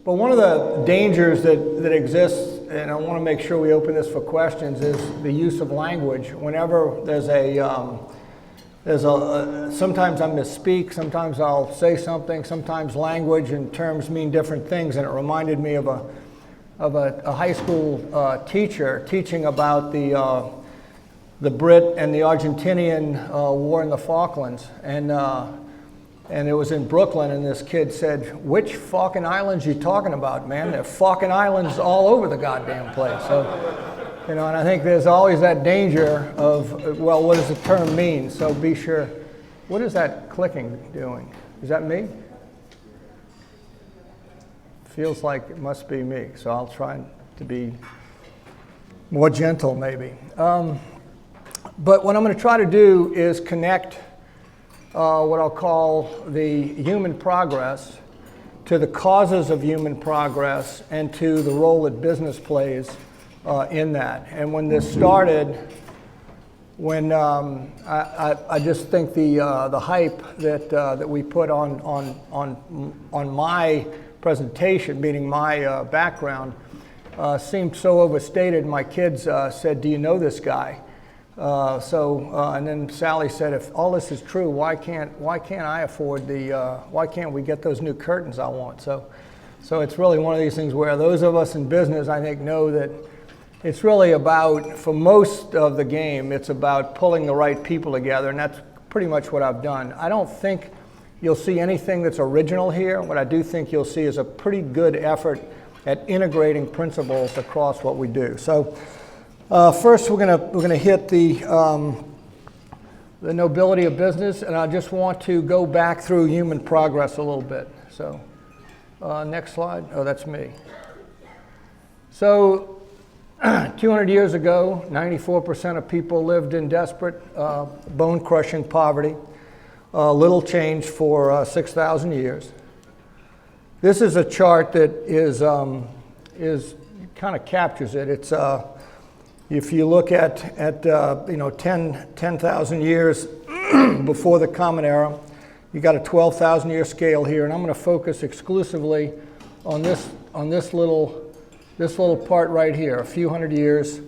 But one of the dangers that exists, and I want to make sure we open this for questions, is the use of language. Whenever there's sometimes I misspeak, sometimes I'll say something, sometimes language and terms mean different things, and it reminded me of a high school teacher teaching about the Brit and the Argentinian war in the Falklands, and it was in Brooklyn, and this kid said, "Which fucking islands you talking about, man? There are fucking islands all over the goddamn place." So, you know, and I think there's always that danger of, well, what does the term mean? So be sure. What is that clicking doing? Is that me? Feels like it must be me, so I'll try to be more gentle maybe. But what I'm going to try to do is connect what I'll call the human progress to the causes of human progress and to the role that business plays in that. And when this started, when I just think the hype that we put on my presentation, meaning my background, seemed so overstated. My kids said, "Do you know this guy?" And then Sally said, "If all this is true, why can't I afford why can't we get those new curtains I want?" So it's really one of these things where those of us in business, I think, know that it's really about, for most of the game, it's about pulling the right people together, and that's pretty much what I've done. I don't think you'll see anything that's original here. What I do think you'll see is a pretty good effort at integrating principles across what we do. So. First, we're gonna hit the nobility of business, and I just want to go back through human progress a little bit. So, next slide. Oh, that's me. So, 200 years ago, 94% of people lived in desperate, bone-crushing poverty. Little change for 6,000 years. This is a chart that is kind of captures it. It's if you look at 10,000 years before the Common Era, you got a 12,000 year scale here, and I'm going to focus exclusively on this little part right here, a few hundred years,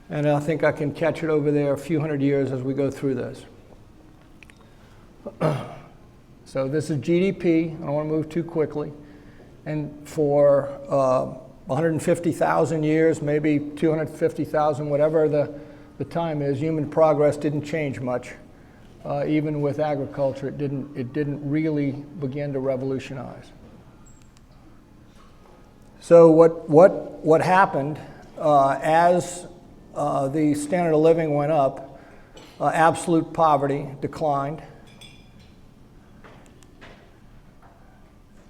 and I think I can catch it over there a few hundred years as we go through this. So this is GDP. I don't want to move too quickly, and for 150,000 years, maybe 250,000, whatever the time is, human progress didn't change much. Even with agriculture, it didn't really begin to revolutionize. So what happened as the standard of living went up, absolute poverty declined.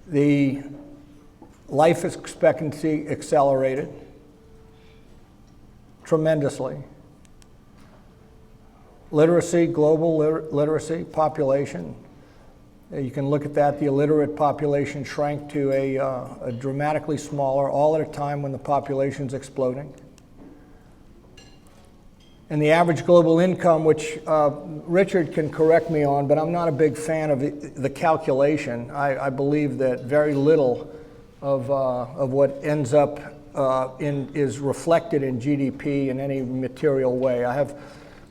The life expectancy accelerated tremendously. Literacy, global literacy, population. You can look at that. The illiterate population shrank to a dramatically smaller, all at a time when the population's exploding. And the average global income, which Richard can correct me on, but I'm not a big fan of the calculation. I believe that very little of what ends up is reflected in GDP in any material way.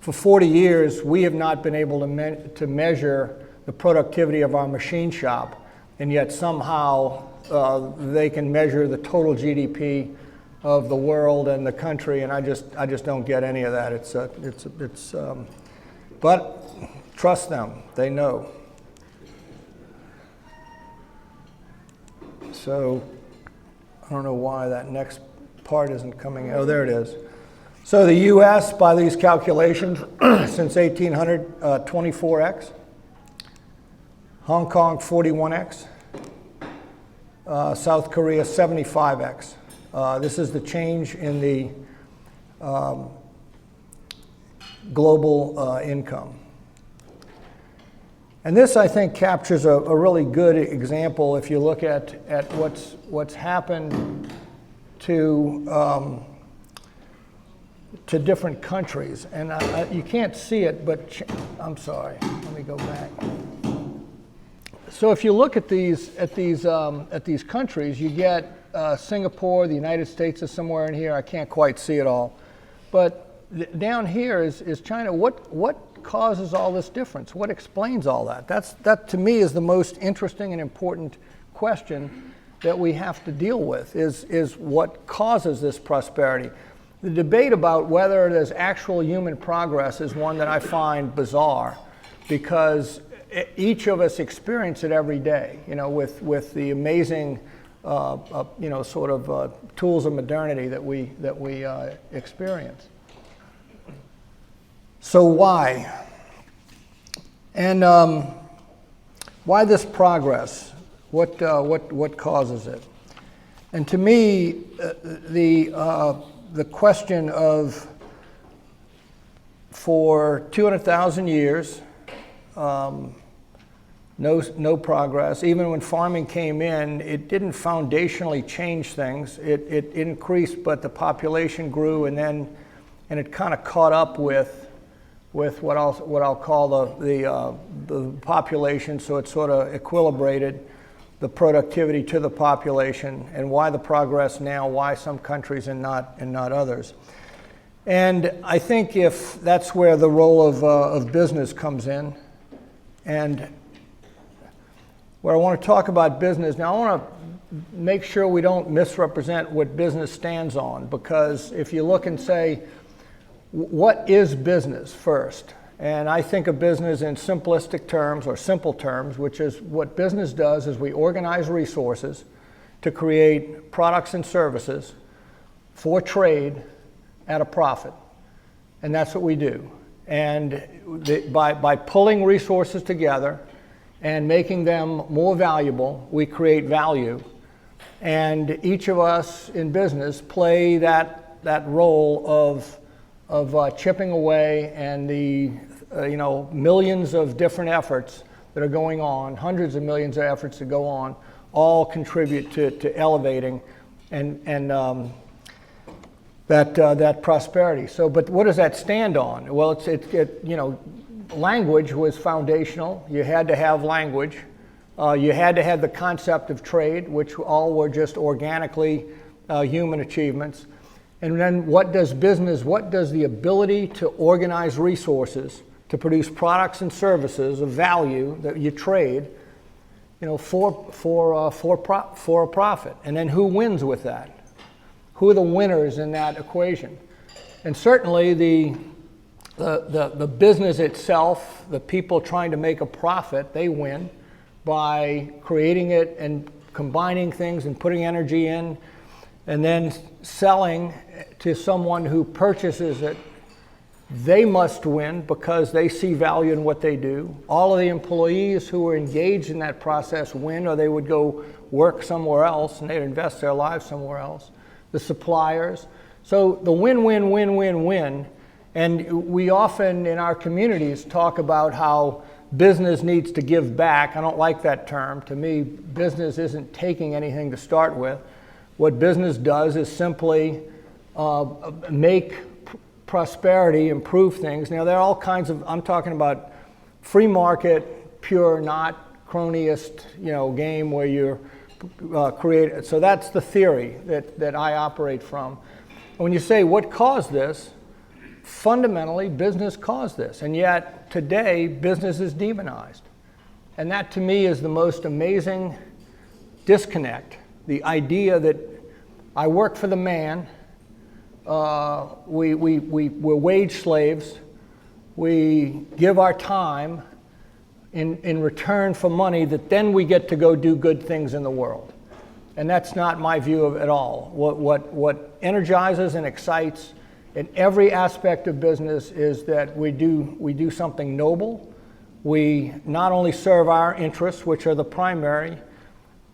For 40 years, we have not been able to measure the productivity of our machine shop, and yet somehow they can measure the total GDP of the world and the country, and I just don't get any of that. But trust them, they know. So I don't know why that next part isn't coming. Oh, there it is. So the U.S., by these calculations, since 1800, 24x. Hong Kong, 41x. South Korea, 75x. This is the change in the global income. And this, I think, captures a really good example if you look at what's happened to different countries. And you can't see it, but I'm sorry. Let me go back. So if you look at these countries, you get Singapore, the United States is somewhere in here. I can't quite see it all, but down here is China. What causes all this difference? What explains all that? That to me is the most interesting and important question that we have to deal with. Is what causes this prosperity? The debate about whether there's actual human progress is one that I find bizarre, because each of us experience it every day, with the amazing, tools of modernity that we experience. So why? And why this progress? What causes it? And to me, the question of, for 200,000 years, no progress. Even when farming came in, it didn't foundationally change things. It increased, but the population grew, and it kind of caught up with what I'll call the population. So it sort of equilibrated the productivity to the population, and why the progress now, why some countries and not others. And I think if that's where the role of business comes in. And where I want to talk about business, now I want to make sure we don't misrepresent what business stands on, because if you look and say, what is business first? And I think of business in simplistic terms, or simple terms, which is what business does is we organize resources to create products and services for trade at a profit. And that's what we do. And by pulling resources together and making them more valuable, we create value. And each of us in business play that role of chipping away, and the millions of different efforts that are going on, hundreds of millions of efforts that go on, all contribute to elevating and that prosperity. So, but what does that stand on? Well, language was foundational. You had to have language. You had to have the concept of trade, which all were just organically human achievements. And then what does the ability to organize resources to produce products and services of value that you trade, for a profit? And then who wins with that? Who are the winners in that equation? And certainly the business itself, the people trying to make a profit, they win by creating it and combining things and putting energy in, and then selling to someone who purchases it. They must win because they see value in what they do. All of the employees who are engaged in that process win, or they would go work somewhere else and they'd invest their lives somewhere else. The suppliers. So the win, win, win, win, win. And we often in our communities talk about how business needs to give back. I don't like that term. To me, business isn't taking anything to start with. What business does is simply make prosperity, improve things. Now, there are all kinds of, I'm talking about free market, pure, not cronyist, game where you're created. So that's the theory that I operate from. And when you say what caused this, fundamentally business caused this. And yet today business is demonized. And that to me is the most amazing disconnect. The idea that I work for the man, we're wage slaves, we give our time in return for money that then we get to go do good things in the world. And that's not my view of it at all. What energizes and excites in every aspect of business is that we do something noble. We not only serve our interests, which are the primary,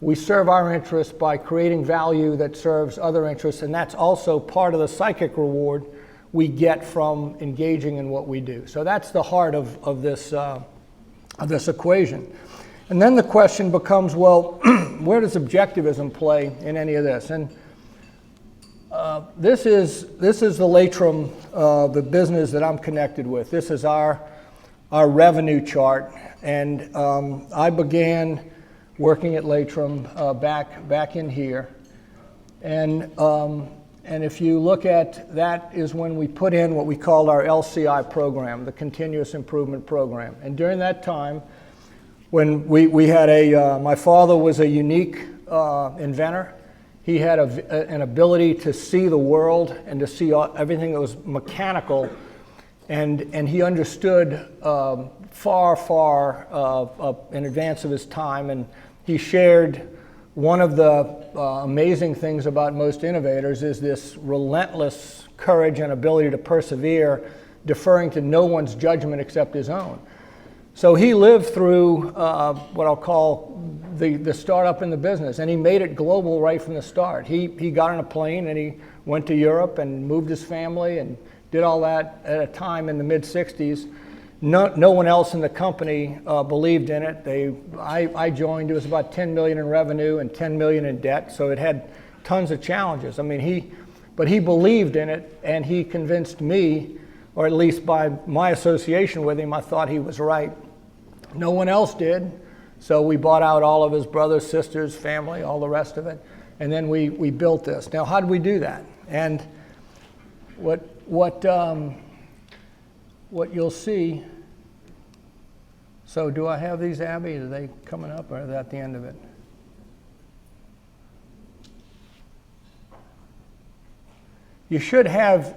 we serve our interests by creating value that serves other interests, and that's also part of the psychic reward we get from engaging in what we do. So that's the heart of this equation. And then the question becomes, well, where does objectivism play in any of this? And this is the latrum, the business that I'm connected with. This is our our revenue chart. And I began working at Latrim back in here. And if you look at that is when we put in what we called our LCI program, the Continuous Improvement Program. And during that time, when we had my father was a unique inventor. He had an ability to see the world and to see everything that was mechanical, and he understood far in advance of his time, and he shared one of the amazing things about most innovators is this relentless courage and ability to persevere, deferring to no one's judgment except his own. So he lived through what I'll call the startup in the business, and he made it global right from the start. He got on a plane and he went to Europe and moved his family and did all that at a time in the mid-'60s. No one else in the company believed in it. I joined, it was about 10 million in revenue and 10 million in debt, so it had tons of challenges. I mean, but he believed in it, and he convinced me, or at least by my association with him, I thought he was right. No one else did, so we bought out all of his brothers, sisters, family, all the rest of it, and then we built this. Now, how did we do that? And what you'll see, so do I have these, Abby? Are they coming up, or are they at the end of it? You should have,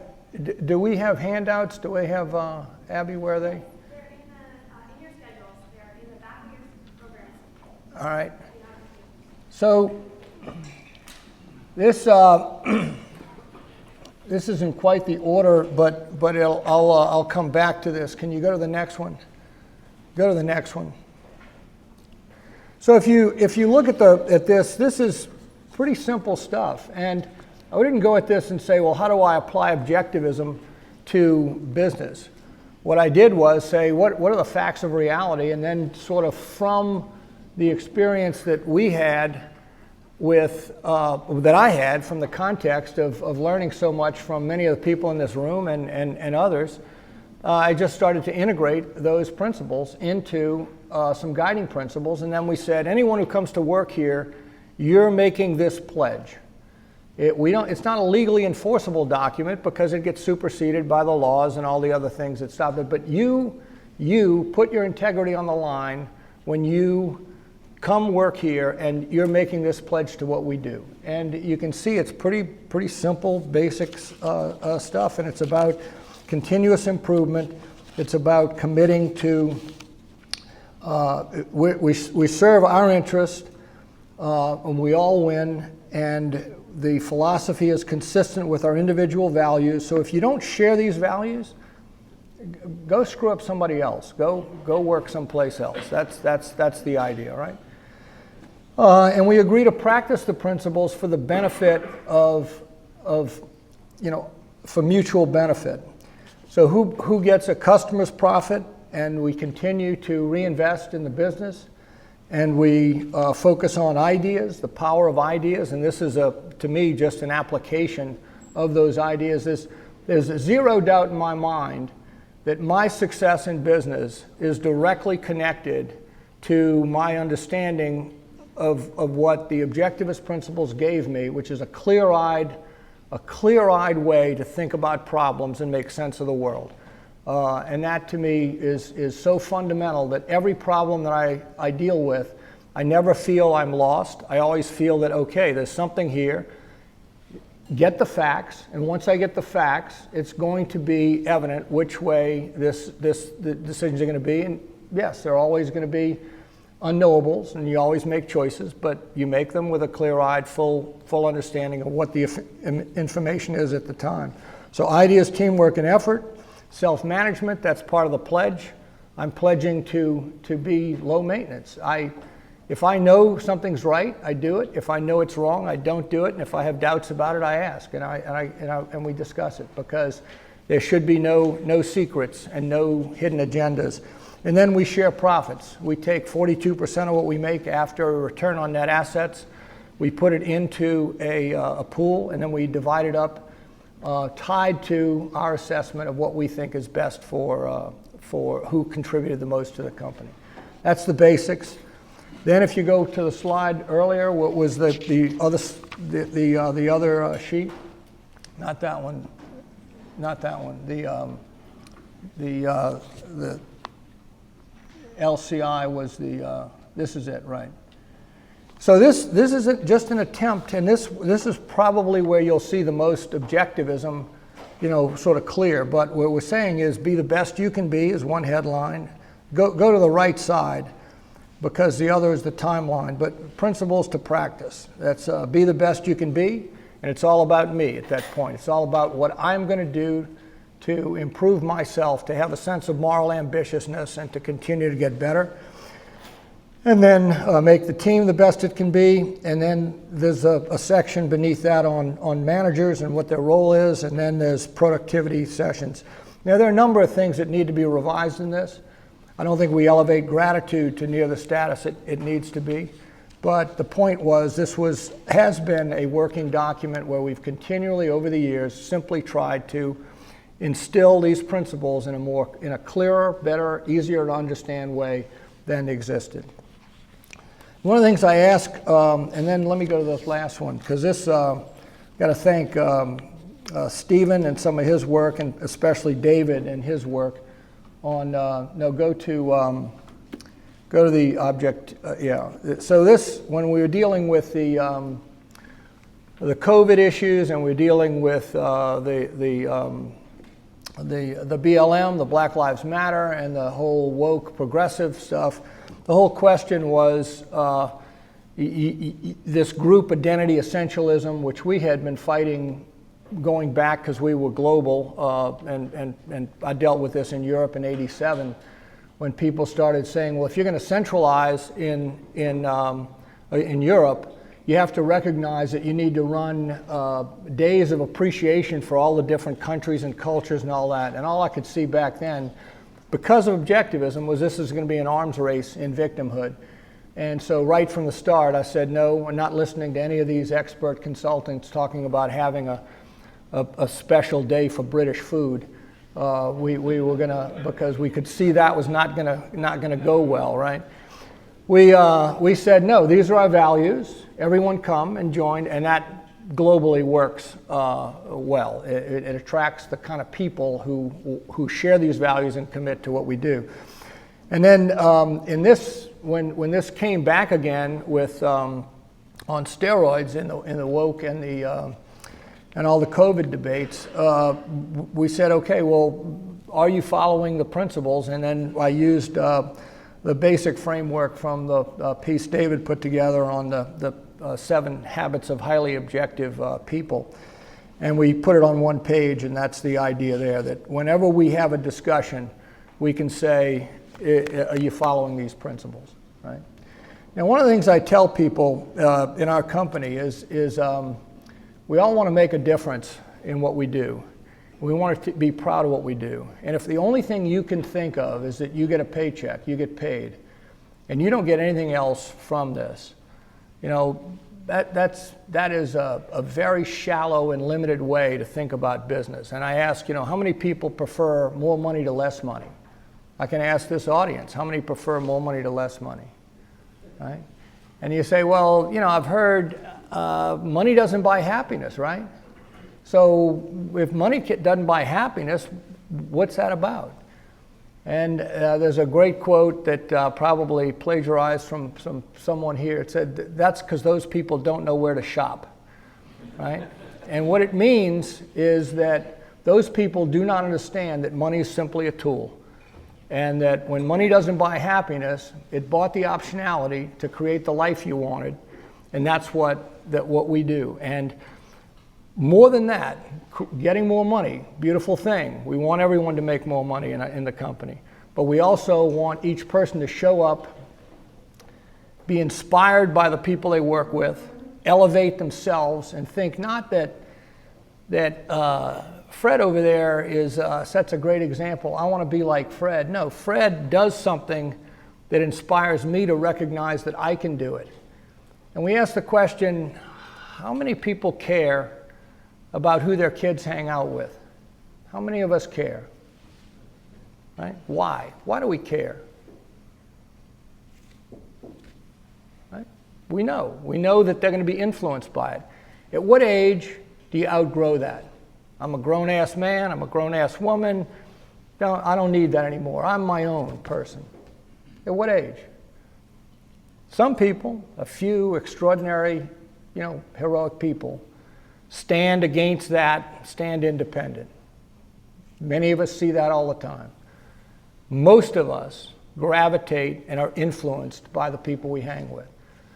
do we have handouts? Do we have, Abby, where are they? They're in your schedules. They're in the back of your programs. All right. So this this isn't quite the order, but I'll come back to this. Can you go to the next one? Go to the next one. So if you look at this is pretty simple stuff, and I didn't go at this and say, well, how do I apply objectivism to business? What I did was say, what are the facts of reality, and then sort of from the experience that we had that I had from the context of learning so much from many of the people in this room and others, I just started to integrate those principles into some guiding principles, and then we said, anyone who comes to work here, you're making this pledge. It's not a legally enforceable document because it gets superseded by the laws and all the other things that stop it, but you put your integrity on the line when you come work here, and you're making this pledge to what we do. And you can see it's pretty simple, basic stuff, and it's about continuous improvement. It's about committing to, we serve our interest, and we all win, and the philosophy is consistent with our individual values. So if you don't share these values, go screw up somebody else. Go work someplace else. That's the idea, right? And we agree to practice the principles for the benefit of for mutual benefit. So who gets a customer's profit, and we continue to reinvest in the business, and we focus on ideas, the power of ideas, and this is to me just an application of those ideas. There's zero doubt in my mind that my success in business is directly connected to my understanding of what the objectivist principles gave me, which is a clear-eyed way to think about problems and make sense of the world. And that to me is so fundamental that every problem that I deal with, I never feel I'm lost. I always feel that, okay, there's something here. Get the facts, and once I get the facts, it's going to be evident which way the decisions are going to be. And yes, there are always going to be unknowables, and you always make choices, but you make them with a clear-eyed, full understanding of what the information is at the time. So ideas, teamwork, and effort. Self-management, that's part of the pledge. I'm pledging to be low maintenance. If I know something's right, I do it. If I know it's wrong, I don't do it. And if I have doubts about it, I ask and we discuss it, because there should be no secrets and no hidden agendas. And then we share profits. We take 42% of what we make after a return on net assets. We put it into a pool, and then we divide it up, tied to our assessment of what we think is best for for who contributed the most to the company. That's the basics. Then if you go to the slide earlier, what was the other sheet? Not that one. Not that one. The LCI was the. This is it, right? So this isn't just an attempt, and this is probably where you'll see the most objectivism, sort of clear. But what we're saying is, be the best you can be is one headline. Go to the right side, because the other is the timeline. But principles to practice. That's be the best you can be, and it's all about me at that point. It's all about what I'm going to do to improve myself, to have a sense of moral ambitiousness, and to continue to get better. And then make the team the best it can be. And then there's a section beneath that on managers and what their role is. And then there's productivity sessions. Now, there are a number of things that need to be revised in this. I don't think we elevate gratitude to near the status it needs to be. But the point was, has been a working document where we've continually, over the years, simply tried to instill these principles in a clearer, better, easier to understand way than existed. One of the things I ask, and then let me go to this last one, because this, got to thank Stephen and some of his work, and especially David and his work on, go to the object, yeah. So this, when we were dealing with the COVID issues, and we're dealing with the BLM, the Black Lives Matter, and the whole woke progressive stuff, the whole question was this group identity essentialism, which we had been fighting going back because we were global, and I dealt with this in Europe in '87, when people started saying, well, if you're going to centralize in Europe, you have to recognize that you need to run days of appreciation for all the different countries and cultures and all that. And all I could see back then, because of objectivism, was this is going to be an arms race in victimhood. And so right from the start, I said, no, we're not listening to any of these expert consultants talking about having a special day for British food. We were going to, because we could see that was not going to go well, right? We said, no, these are our values. Everyone come and join, and that globally works well. It attracts the kind of people who share these values and commit to what we do. And then in this, when this came back again with on steroids in the woke and and all the COVID debates, we said, okay, well, are you following the principles? And then I used the basic framework from the piece David put together on the 7 habits of highly objective people. And we put it on one page, and that's the idea there, that whenever we have a discussion, we can say, are you following these principles, right? Now, one of the things I tell people in our company is we all want to make a difference in what we do. We want to be proud of what we do. And if the only thing you can think of is that you get a paycheck, you get paid, and you don't get anything else from this, that is a very shallow and limited way to think about business. And I ask, how many people prefer more money to less money? I can ask this audience, how many prefer more money to less money, right? And you say, well, I've heard money doesn't buy happiness, right? So if money doesn't buy happiness, what's that about? And there's a great quote that probably plagiarized from someone here. It said, that's because those people don't know where to shop, right? And what it means is that those people do not understand that money is simply a tool. And that when money doesn't buy happiness, it bought the optionality to create the life you wanted. And that's what we do. And more than that, getting more money, beautiful thing. We want everyone to make more money in the company. But we also want each person to show up, be inspired by the people they work with, elevate themselves, and think not that Fred over there sets a great example. I want to be like Fred. No, Fred does something that inspires me to recognize that I can do it. And we ask the question, how many people care about who their kids hang out with? How many of us care? right? Why? Why do we care? Right? We know that they're going to be influenced by it. At what age do you outgrow that? I'm a grown-ass man, I'm a grown-ass woman, I don't need that anymore. I'm my own person. At what age? Some people, a few extraordinary, heroic people, stand against that, stand independent. Many of us see that all the time. Most of us gravitate and are influenced by the people we hang with.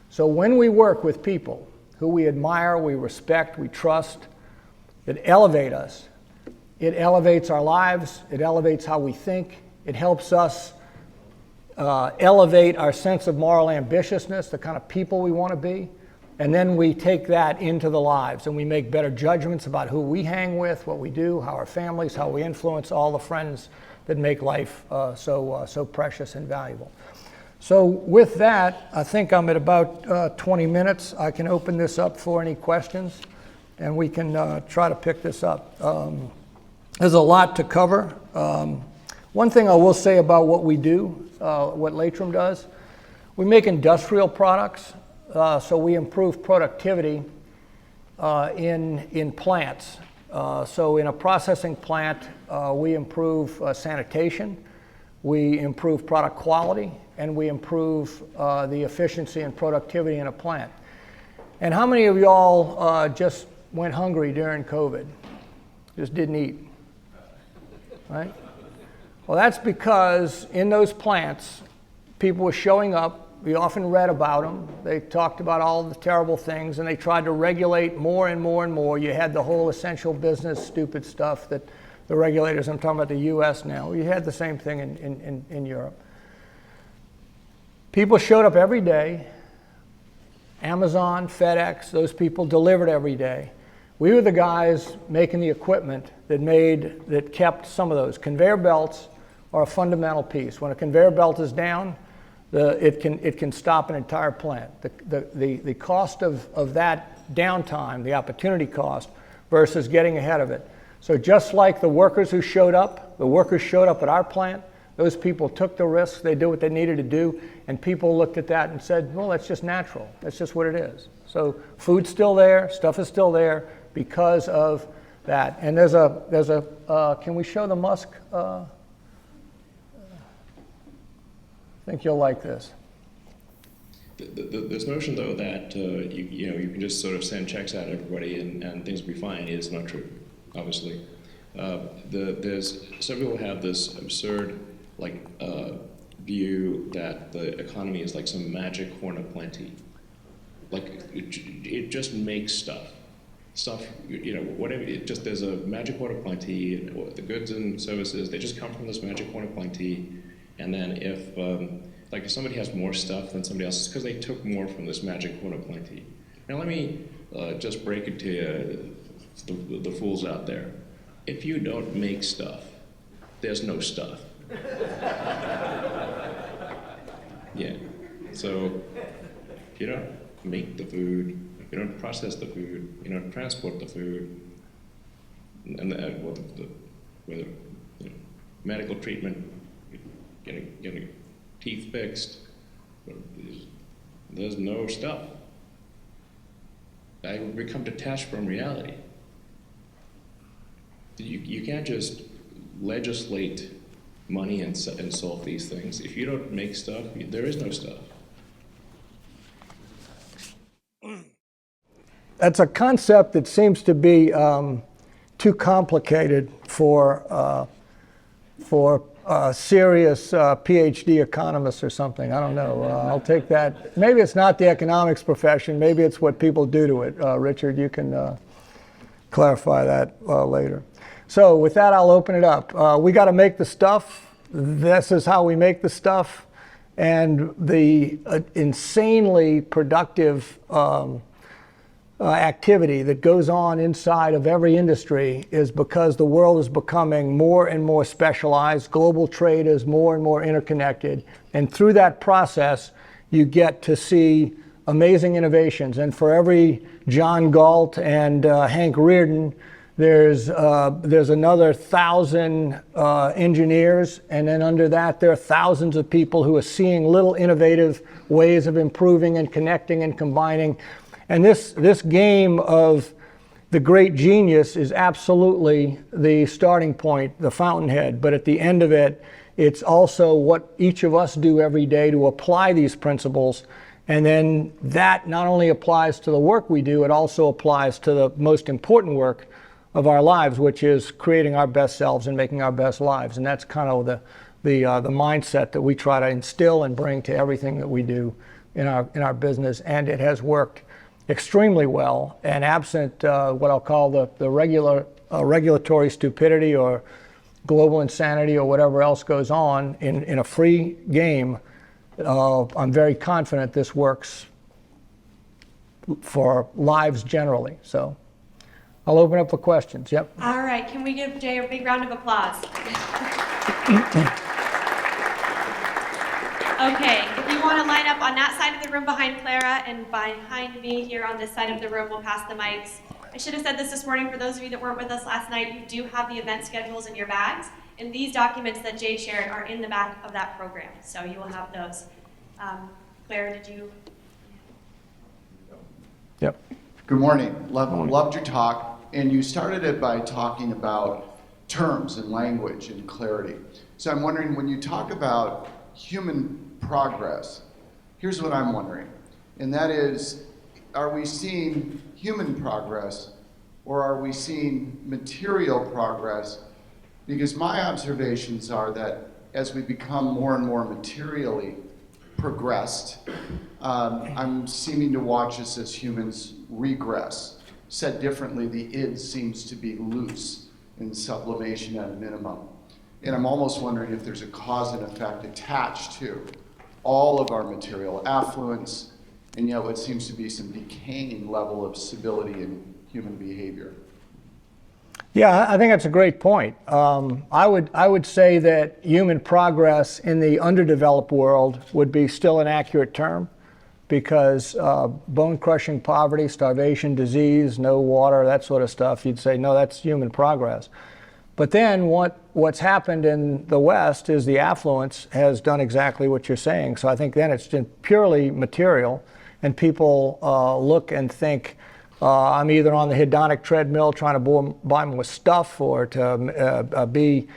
So when we work with people who we admire, we respect, we trust, that elevate us, it elevates our lives, it elevates how we think, it helps us elevate our sense of moral ambitiousness, the kind of people we want to be, and then we take that into the lives and we make better judgments about who we hang with, what we do, how our families, how we influence all the friends that make life so precious and valuable. So with that, I think I'm at about 20 minutes. I can open this up for any questions, and we can try to pick this up. There's a lot to cover. One thing I will say about what we do, what Lapeyre does, we make industrial products, so we improve productivity in plants. So in a processing plant, we improve sanitation, we improve product quality, and we improve the efficiency and productivity in a plant. And how many of y'all just went hungry during COVID? Just didn't eat, right? Well, that's because in those plants, people were showing up. We often read about them. They talked about all the terrible things, and they tried to regulate more and more and more. You had the whole essential business stupid stuff that the regulators, I'm talking about the US now, you had the same thing in Europe. People showed up every day. Amazon, FedEx, those people delivered every day. We were the guys making the equipment that kept some of those. Conveyor belts are a fundamental piece. When a conveyor belt is down, it can stop an entire plant. The cost of that downtime, the opportunity cost, versus getting ahead of it. So just like the workers showed up at our plant, those people took the risks, they did what they needed to do, and people looked at that and said, well, that's just natural. That's just what it is. So food's still there, stuff is still there because of that. And there's a can we show the Musk? I think you'll like this. This notion, though, that you can just sort of send checks out to everybody and things will be fine is not true, obviously. There's some people have this absurd view that the economy is like some magic horn of plenty. Like it just makes stuff, whatever. There's a magic horn of plenty, and the goods and services, they just come from this magic horn of plenty. And then if somebody has more stuff than somebody else, it's because they took more from this magic horn of plenty. Now let me just break it to you, the fools out there. If you don't make stuff, there's no stuff. Yeah. So if you don't make the food, if you don't process the food, you don't transport the food, and medical treatment, getting teeth fixed, there's no stuff. I would become detached from reality. You can't just legislate money and solve these things. If you don't make stuff, there is no stuff. That's a concept that seems to be too complicated for serious PhD economists or something. I don't know. I'll take that. Maybe it's not the economics profession. Maybe it's what people do to it. Richard, you can clarify that later. So with that, I'll open it up. We got to make the stuff. This is how we make the stuff. And the insanely productive activity that goes on inside of every industry is because the world is becoming more and more specialized. Global trade is more and more interconnected. And through that process, you get to see amazing innovations. And for every John Galt and Hank Rearden, There's another 1,000 engineers, and then under that there are thousands of people who are seeing little innovative ways of improving and connecting and combining. And this game of the great genius is absolutely the starting point, the fountainhead. But at the end of it, it's also what each of us do every day to apply these principles. And then that not only applies to the work we do, it also applies to the most important work of our lives, which is creating our best selves and making our best lives. And that's kind of the mindset that we try to instill and bring to everything that we do in our business. And it has worked extremely well. And absent what I'll call the regulatory stupidity or global insanity or whatever else goes on in a free game, I'm very confident this works for lives generally. So I'll open up for questions. Yep. All right, can we give Jay a big round of applause? Okay, if you want to line up on that side of the room behind Clara and behind me here on this side of the room, we'll pass the mics. I should have said this morning for those of you that weren't with us last night, you do have the event schedules in your bags, and these documents that Jay shared are in the back of that program, so you will have those. Clara, did you? Yep. Good morning. Loved your talk. And you started it by talking about terms and language and clarity. So I'm wondering, when you talk about human progress, here's what I'm wondering. And that is, are we seeing human progress or are we seeing material progress? Because my observations are that as we become more and more materially progressed, I'm seeming to watch us as humans regress. Said differently, the id seems to be loose in sublimation at a minimum. And I'm almost wondering if there's a cause and effect attached to all of our material affluence, and yet what seems to be some decaying level of civility in human behavior. Yeah, I think that's a great point. I would say that human progress in the underdeveloped world would be still an accurate term, because bone-crushing poverty, starvation, disease, no water, that sort of stuff, you'd say, no, that's human progress. But then what's happened in the West is the affluence has done exactly what you're saying. So I think then it's purely material, and people look and think, I'm either on the hedonic treadmill trying to buy more stuff, or to be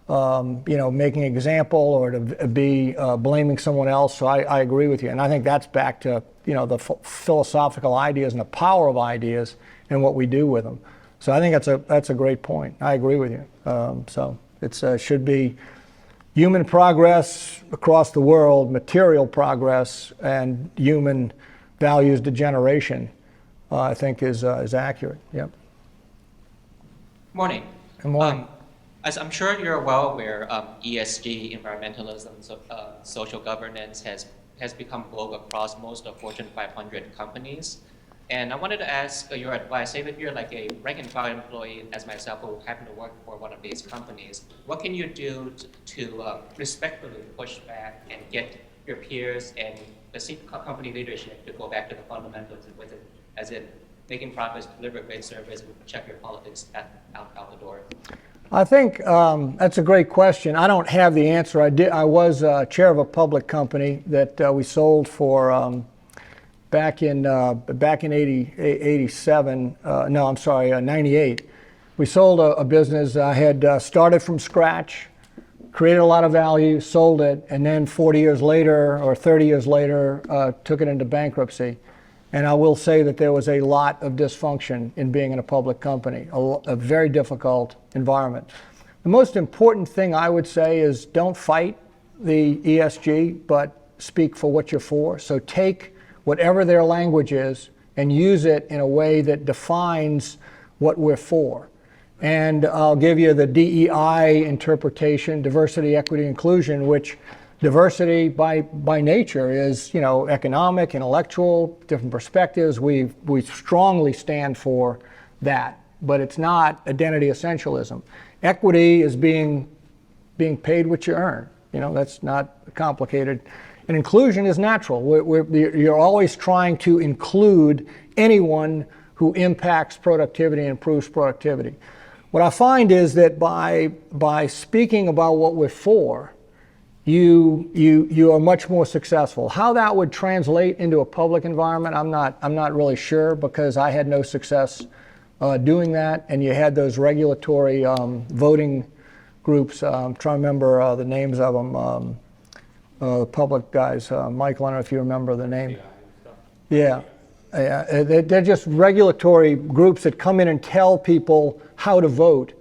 making an example, or to be blaming someone else. So I agree with you. And I think that's back to, the philosophical ideas and the power of ideas and what we do with them. So I think that's a great point. I agree with you. So it should be human progress across the world, material progress, and human values degeneration, I think is accurate. Yep. Morning. Good morning. As I'm sure you're well aware, ESG, environmentalism, social governance has become vogue across most of Fortune 500 companies. And I wanted to ask your advice. Say that you're like a rank and file employee, as myself, who happen to work for one of these companies. What can you do to respectfully push back and get your peers and the company leadership to go back to the fundamentals with it, as in making profits, deliver great service, and check your politics out the door? I think that's a great question. I don't have the answer. I was chair of a public company that we sold for back in 98. We sold a business. I had started from scratch, created a lot of value, sold it, and then 40 years later or 30 years later took it into bankruptcy. And I will say that there was a lot of dysfunction in being in a public company, a very difficult environment. The most important thing I would say is don't fight the ESG, but speak for what you're for. So take whatever their language is and use it in a way that defines what we're for. And I'll give you the DEI interpretation, diversity, equity, inclusion, which diversity by nature is, economic, intellectual, different perspectives. We strongly stand for that, but it's not identity essentialism. Equity is being paid what you earn. That's not complicated. And inclusion is natural. You're always trying to include anyone who who impacts productivity and improves productivity. What I find is that by speaking about what we're for, you are much more successful. How that would translate into a public environment, I'm not really sure, because I had no success doing that. And you had those regulatory voting groups. I'm trying to remember the names of them. The public guys. Michael, I don't know if you remember the name. Yeah. They're just regulatory groups that come in and tell people how to vote,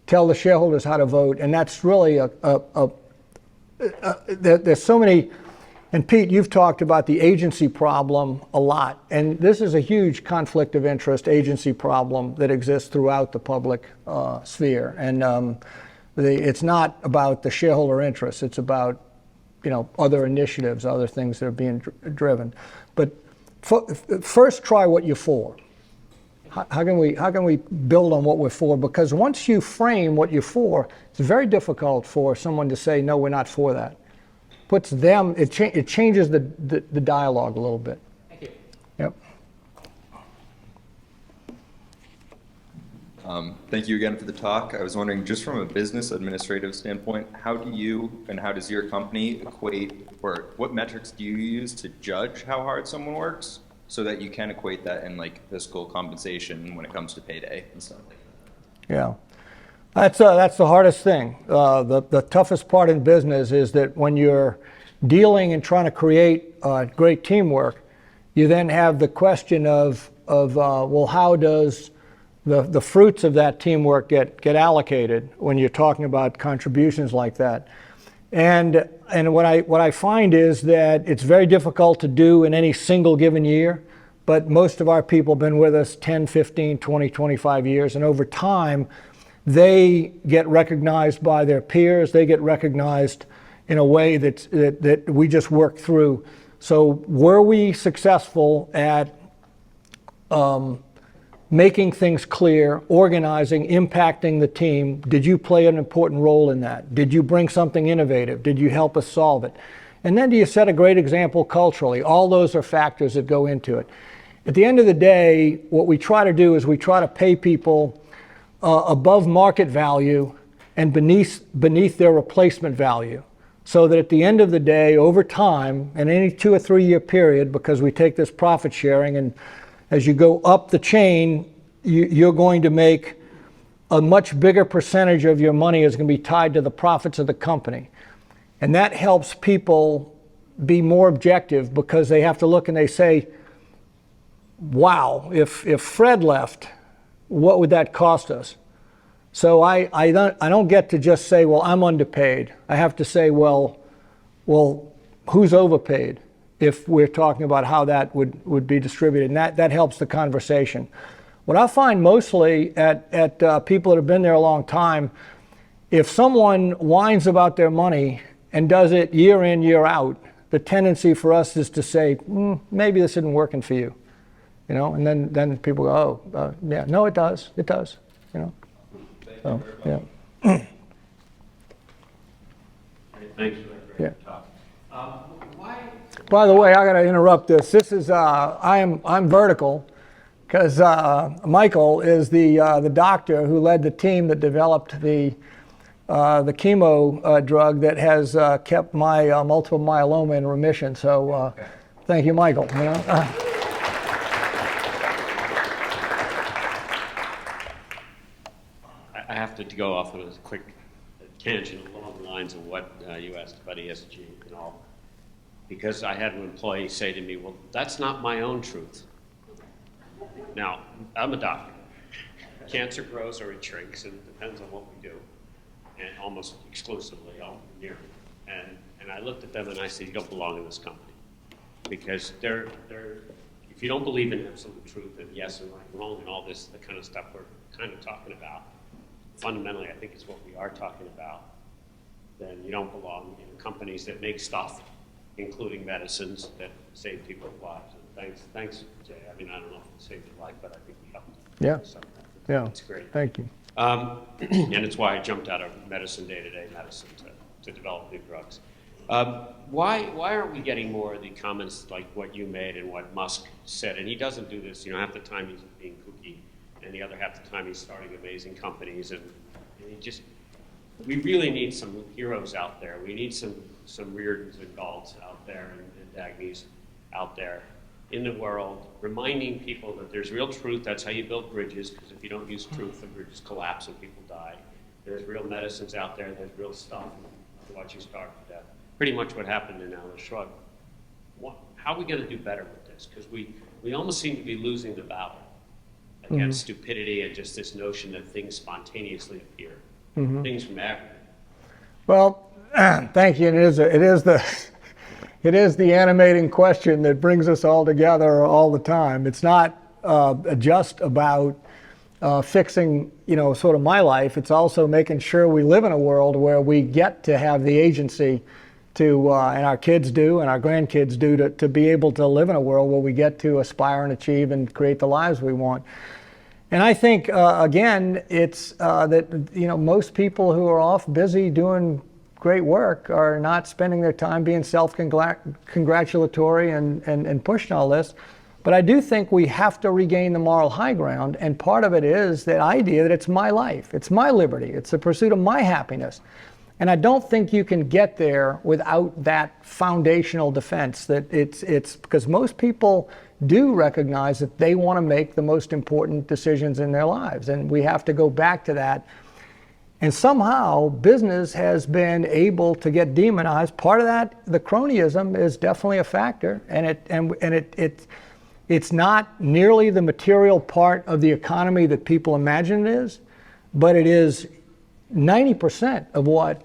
tell the shareholders how to vote, and that's really there's so many. And Pete, you've talked about the agency problem a lot, and this is a huge conflict of interest agency problem that exists throughout the public sphere. And it's not about the shareholder interests; it's about other initiatives, other things that are being driven. But first, try what you're for. How can we build on what we're for? Because once you frame what you're for, it's very difficult for someone to say, no, we're not for that. Puts them, it changes the dialogue a little bit. Thank you. Yep. Thank you again for the talk. I was wondering, just from a business administrative standpoint, how do you and how does your company equate, or what metrics do you use to judge how hard someone works, so that you can equate that in like fiscal compensation when it comes to payday and stuff like that? Yeah, that's the hardest thing. The toughest part in business is that when you're dealing and trying to create great teamwork, you then have the question of well, how does the fruits of that teamwork get allocated when you're talking about contributions like that? And what I find is that it's very difficult to do in any single given year, but most of our people have been with us 10, 15, 20, 25 years, and over time, they get recognized by their peers, they get recognized in a way that we just work through. So were we successful at making things clear, organizing, impacting the team? Did you play an important role in that? Did you bring something innovative? Did you help us solve it? And then do you set a great example culturally? All those are factors that go into it. At the end of the day, what we try to do is we try to pay people above market value and beneath their replacement value, so that at the end of the day, over time, in any 2 or 3 year period, because we take this profit sharing, and as you go up the chain, you're going to make a much bigger percentage of your money is going to be tied to the profits of the company. And that helps people be more objective, because they have to look and they say, wow, if Fred left, what would that cost us? So I don't get to just say, well, I'm underpaid. I have to say, well, who's overpaid? If we're talking about how that would be distributed, and that helps the conversation. What I find mostly at people that have been there a long time, if someone whines about their money and does it year in, year out, the tendency for us is to say, maybe this isn't working for you, and then people go, oh, yeah, no, it does, So, yeah. Thanks for that great talk. By the way, I got to interrupt this. This is I'm vertical, because Michael is the doctor who led the team that developed the chemo drug that has kept my multiple myeloma in remission. So thank you, Michael. I have to go off on a quick tangent along the lines of what you asked about ESG and all, because I had an employee say to me, well, that's not my own truth. Now, I'm a doctor. Cancer grows or it shrinks, and it depends on what we do, and almost exclusively all near. And I looked at them and I said, you don't belong in this company, because they're if you don't believe in absolute truth and yes and right and wrong and all this, the kind of stuff we're kind of talking about, fundamentally I think it's what we are talking about, then you don't belong in companies that make stuff, including medicines that save people's lives. And thanks, Jay. I mean, I don't know if it saved your life, but I think we helped. Yeah. So Yeah. it's great. Thank you. And it's why I jumped out of medicine, day-to-day medicine, to develop new drugs. Why aren't we getting more of the comments like what you made and what Musk said? And he doesn't do this, half the time he's being kooky, and the other half the time he's starting amazing companies, and we really need some heroes out there. We need some Reardons and Galts out there and Dagny's out there in the world, reminding people that there's real truth. That's how you build bridges, because if you don't use truth, the bridges collapse and people die. There's real medicines out there. There's real stuff. Otherwise, you starve to death. Pretty much what happened in Atlas Shrugged. How are we going to do better with this? Because we almost seem to be losing the battle against stupidity and just this notion that things spontaneously appear. Things from everywhere. Well, thank you. And it is the animating question that brings us all together all the time. It's not just about fixing, sort of my life. It's also making sure we live in a world where we get to have the agency to, and our kids do, and our grandkids do, to be able to live in a world where we get to aspire and achieve and create the lives we want. And I think, again, it's that, most people who are off busy doing great work are not spending their time being self-congratulatory and pushing all this. But I do think we have to regain the moral high ground, and part of it is that idea that it's my life, it's my liberty, it's the pursuit of my happiness. And I don't think you can get there without that foundational defense, that it's because most people do recognize that they want to make the most important decisions in their lives, and we have to go back to that. And somehow business has been able to get demonized. Part of that, the cronyism, is definitely a factor, and it's not nearly the material part of the economy that people imagine it is, but it is 90% of what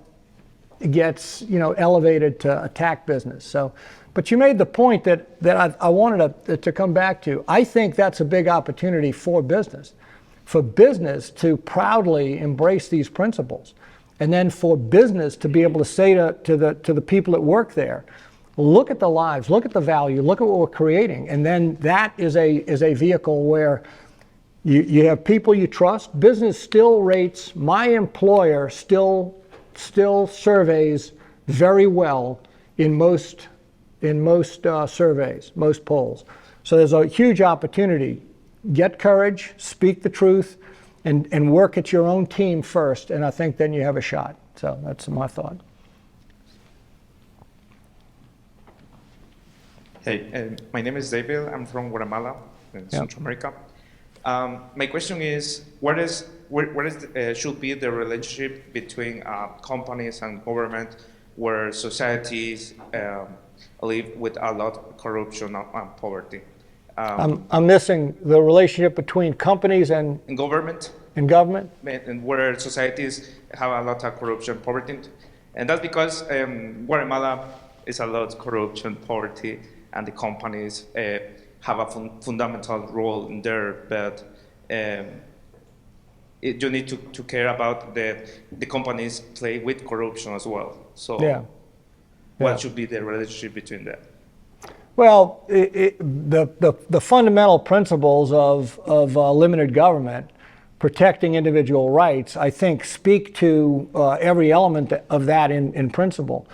gets elevated to attack business. So, but you made the point that I wanted to come back to. I think that's a big opportunity for business to proudly embrace these principles, and then for business to be able to say to the people that work there, look at the lives, look at the value, look at what we're creating, and then that is a vehicle where you have people you trust. Business still rates, my employer still surveys very well in most surveys, most polls. So there's a huge opportunity. Get courage, speak the truth, and work at your own team first, and I think then you have a shot. So that's my thought. Hey, my name is David. I'm from Guatemala, in Central America. My question is, should be the relationship between companies and government, where societies live with a lot of corruption and poverty? I'm missing the relationship between companies and government. And government? And where societies have a lot of corruption, poverty. And that's because Guatemala is a lot of corruption, poverty, and the companies have a fundamental role in there, but you need to care about the companies play with corruption as well. So what should be the relationship between that? Well, the fundamental principles of limited government, protecting individual rights, I think speak to every element of that in principle.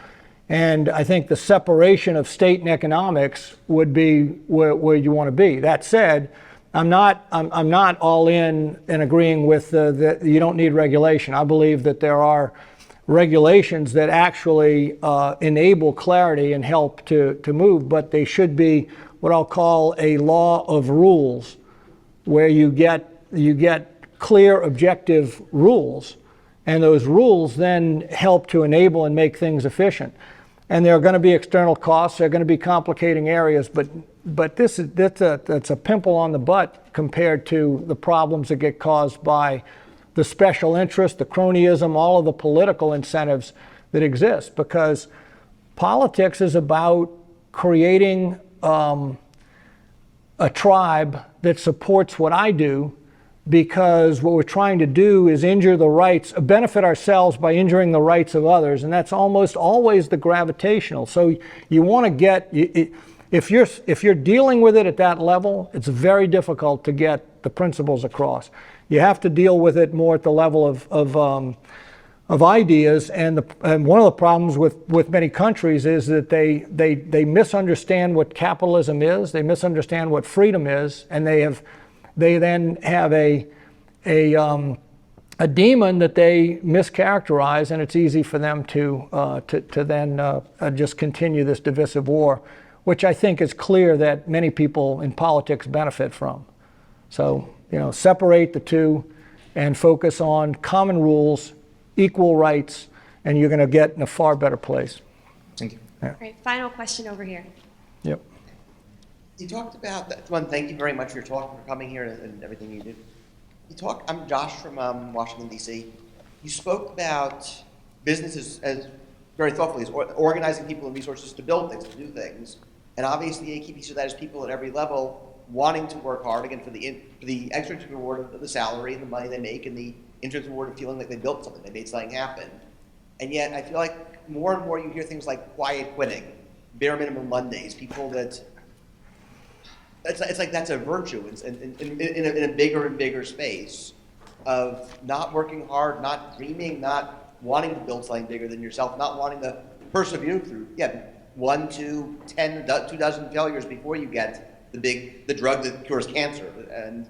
And I think the separation of state and economics would be where you want to be. That said, I'm not all in and agreeing with that you don't need regulation. I believe that there are regulations that actually enable clarity and help to move, but they should be what I'll call a law of rules, where you get clear, objective rules, and those rules then help to enable and make things efficient. And there are going to be external costs. There are going to be complicating areas, but that's a pimple on the butt compared to the problems that get caused by the special interest, the cronyism, all of the political incentives that exist. Because politics is about creating a tribe that supports what I do, because what we're trying to do is benefit ourselves by injuring the rights of others, and that's almost always the gravitational. So you want to get, if you're dealing with it at that level, it's very difficult to get the principles across. You have to deal with it more at the level of ideas, and one of the problems with many countries is that they misunderstand what capitalism is, they misunderstand what freedom is, and they then have a demon that they mischaracterize, and it's easy for them to then just continue this divisive war, which I think is clear that many people in politics benefit from. So, separate the two and focus on common rules, equal rights, and you're going to get in a far better place. Thank you. Yeah. Great. Final question over here. Yep. You talked about that. One, thank you very much for your talk, for coming here and everything you did. I'm Josh from Washington, D.C. You spoke about businesses as very thoughtfully as organizing people and resources to build things, to do things. And obviously, a key piece of that is people at every level wanting to work hard, again, for the extrinsic reward of the salary and the money they make, and the intrinsic reward of feeling like they built something, they made something happen. And yet, I feel like more and more you hear things like quiet quitting, bare minimum Mondays, people that, it's like that's a virtue in a bigger and bigger space of not working hard, not dreaming, not wanting to build something bigger than yourself, not wanting to persevere through, 1, 2, 10, 2 dozen failures before you get the drug that cures cancer. And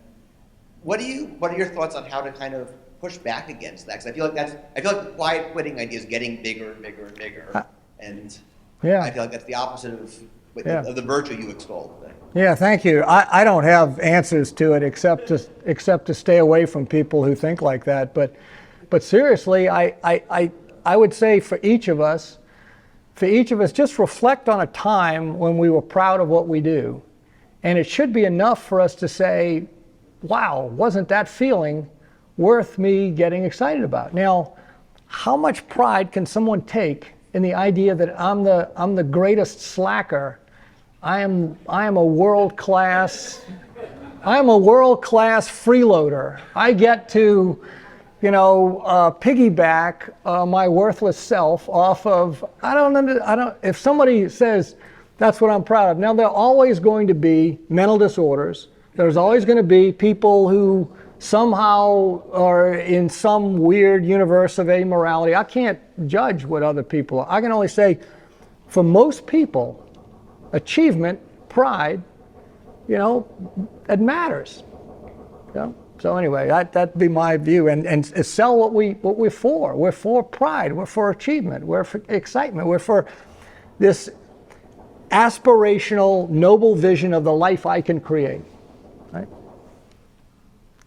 what are your thoughts on how to kind of push back against that? Because I feel like the quiet quitting idea is getting bigger and bigger and bigger, and I feel like that's the opposite of the virtue you extolled. Yeah, thank you. I don't have answers to it except to stay away from people who think like that. But seriously, I would say for each of us, just reflect on a time when we were proud of what we do. And it should be enough for us to say, wow, wasn't that feeling worth me getting excited about? Now, how much pride can someone take in the idea that I'm the greatest slacker? I am a world-class freeloader. I get to, piggyback my worthless self off of, if somebody says that's what I'm proud of. Now, there are always going to be mental disorders. There's always going to be people who somehow are in some weird universe of amorality. I can't judge what other people are. I can only say, for most people, achievement, pride, it matters. So anyway, that'd be my view. And sell what we're for. We're for pride. We're for achievement. We're for excitement. We're for this aspirational, noble vision of the life I can create. Right?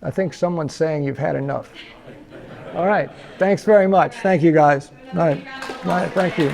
I think someone's saying you've had enough. All right. Thanks very much. Thank you, guys. All right. Thank you.